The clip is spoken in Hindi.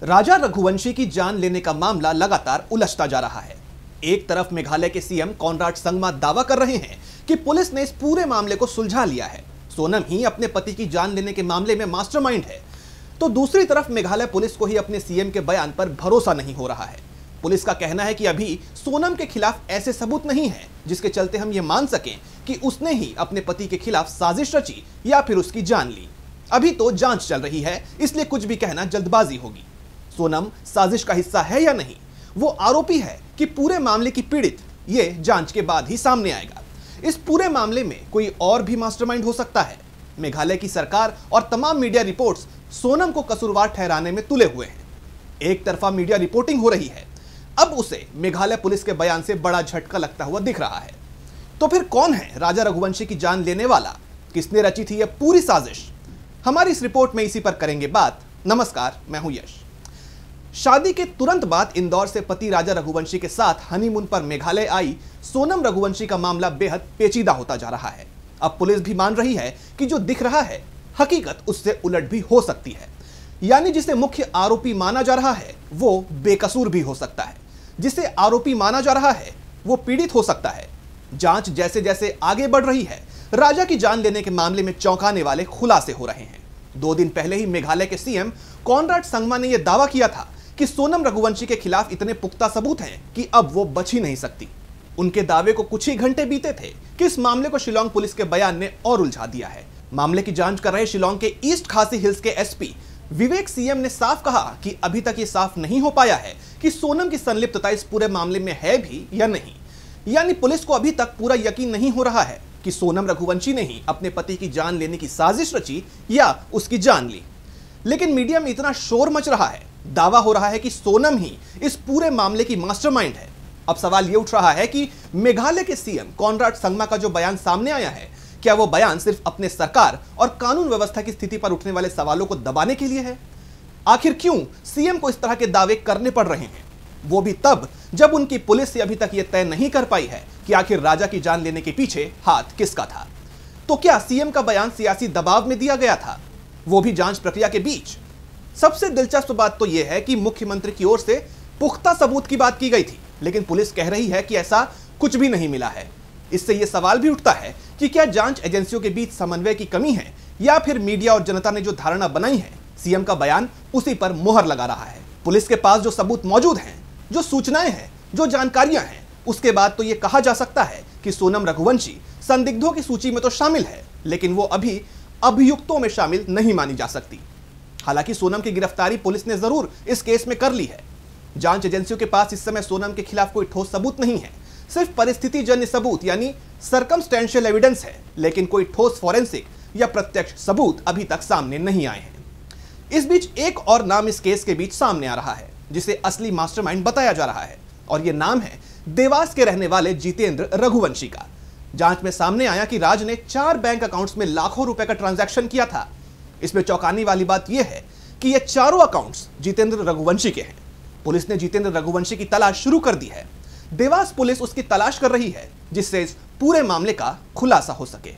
राजा रघुवंशी की जान लेने का मामला लगातार उलझता जा रहा है। एक तरफ मेघालय के सीएम कॉनराड संगमा दावा कर रहे हैं कि पुलिस ने इस पूरे मामले को सुलझा लिया है, सोनम ही अपने पति की जान लेने के मामले में मास्टरमाइंड है। तो दूसरी तरफ मेघालय पुलिस को ही अपने सीएम के बयान पर भरोसा नहीं हो रहा है। पुलिस का कहना है कि अभी सोनम के खिलाफ ऐसे सबूत नहीं है जिसके चलते हम ये मान सकें कि उसने ही अपने पति के खिलाफ साजिश रची या फिर उसकी जान ली। अभी तो जांच चल रही है, इसलिए कुछ भी कहना जल्दबाजी होगी। सोनम साजिश का हिस्सा है या नहीं, वो आरोपी है कि पूरे मामले की पीड़ित, ये जांच के बाद ही सामने आएगा। इस पूरे मामले में कोई और भी मास्टरमाइंड हो सकता है। मेघालय की सरकार और तमाम मीडिया रिपोर्ट्स सोनम को कसूरवार ठहराने में तुले हुए हैं। एक तरफा मीडिया रिपोर्टिंग हो रही है, अब उसे मेघालय पुलिस के बयान से बड़ा झटका लगता हुआ दिख रहा है। तो फिर कौन है राजा रघुवंशी की जान लेने वाला? किसने रची थी यह पूरी साजिश? हमारी इस रिपोर्ट में इसी पर करेंगे बात। नमस्कार, मैं हूं यश। शादी के तुरंत बाद इंदौर से पति राजा रघुवंशी के साथ हनीमून पर मेघालय आई सोनम रघुवंशी का मामला बेहद पेचीदा होता जा रहा है। अब पुलिस भी मान रही है कि जो दिख रहा है हकीकत उससे उलट भी हो सकती है, यानी जिसे मुख्य आरोपी माना जा रहा है वो बेकसूर भी हो सकता है, जिसे आरोपी माना जा रहा है वो पीड़ित हो सकता है। जांच जैसे जैसे आगे बढ़ रही है, राजा की जान लेने के मामले में चौंकाने वाले खुलासे हो रहे हैं। 2 दिन पहले ही मेघालय के सीएम कॉनराड संगमा ने यह दावा किया था कि सोनम रघुवंशी के खिलाफ इतने पुख्ता सबूत हैं कि अब वो बच ही नहीं सकती। उनके दावे को कुछ ही घंटे बीते थे कि इस मामले को शिलोंग पुलिस के बयान ने और उलझा दिया है। मामले की जांच कर रहे शिलोंग के ईस्ट खासी हिल्स के एसपी विवेक सीएम ने साफ कहा कि अभी तक ये साफ नहीं हो पाया है कि सोनम की संलिप्तता इस पूरे मामले में है भी या नहीं। यानी पुलिस को अभी तक पूरा यकीन नहीं हो रहा है कि सोनम रघुवंशी ने ही अपने पति की जान लेने की साजिश रची या उसकी जान ली। लेकिन मीडिया में इतना शोर मच रहा है, दावा हो रहा है कि सोनम ही इस पूरे मामले की मास्टरमाइंड है। अब सवाल यह उठ रहा है कि मेघालय के सीएम कॉनराड संगमा का जो बयान सामने आया है, क्या वो बयान सिर्फ अपने सरकार और कानून व्यवस्था की स्थिति पर उठने वाले सवालों को दबाने के लिए है? आखिर क्यों सीएम को इस तरह के दावे करने पड़ रहे हैं, वो भी तब जब उनकी पुलिस से अभी तक यह तय नहीं कर पाई है कि आखिर राजा की जान लेने के पीछे हाथ किसका था? तो क्या सीएम का बयान सियासी दबाव में दिया गया था, वो भी जांच प्रक्रिया के बीच? सबसे दिलचस्प बात तो यह है कि मुख्यमंत्री की ओर से पुख्ता सबूत की बात की गई थी, लेकिन पुलिस कह रही है कि ऐसा कुछ भी नहीं मिला है। इससे यह सवाल भी उठता है कि क्या जांच एजेंसियों के बीच समन्वय की कमी है या फिर मीडिया और जनता ने जो धारणा बनाई है, सीएम का बयान उसी पर मोहर लगा रहा है। पुलिस के पास जो सबूत मौजूद हैं, जो सूचनाएं हैं, जो जानकारियां हैं, उसके बाद तो यह कहा जा सकता है कि सोनम रघुवंशी संदिग्धों की सूची में तो शामिल है, लेकिन वो अभी अभियुक्तों में शामिल नहीं मानी जा सकती। हालांकि सोनम की गिरफ्तारी पुलिस ने जरूर इस केस में कर ली है। जांच एजेंसियों के पास इस समय सोनम के खिलाफ कोई ठोस सबूत नहीं है, सिर्फ परिस्थिति जन्य सबूत यानी सर्कमस्टेंशियल एविडेंस है, लेकिन कोई ठोस फॉरेंसिक या प्रत्यक्ष सबूत अभी तक सामने नहीं आए हैं। इस बीच एक और नाम इस केस के बीच सामने आ रहा है, जिसे असली मास्टरमाइंड बताया जा रहा है, और यह नाम है देवास के रहने वाले जितेंद्र रघुवंशी का। जांच में सामने आया कि राज ने 4 बैंक अकाउंट्स में लाखों रुपए का ट्रांजैक्शन किया था। इसमें चौंकाने वाली बात यह है कि ये चारों अकाउंट्स जितेंद्र रघुवंशी के हैं। पुलिस ने जितेंद्र रघुवंशी की तलाश शुरू कर दी है। देवास पुलिस उसकी तलाश कर रही है, जिससे इस पूरे मामले का खुलासा हो सके।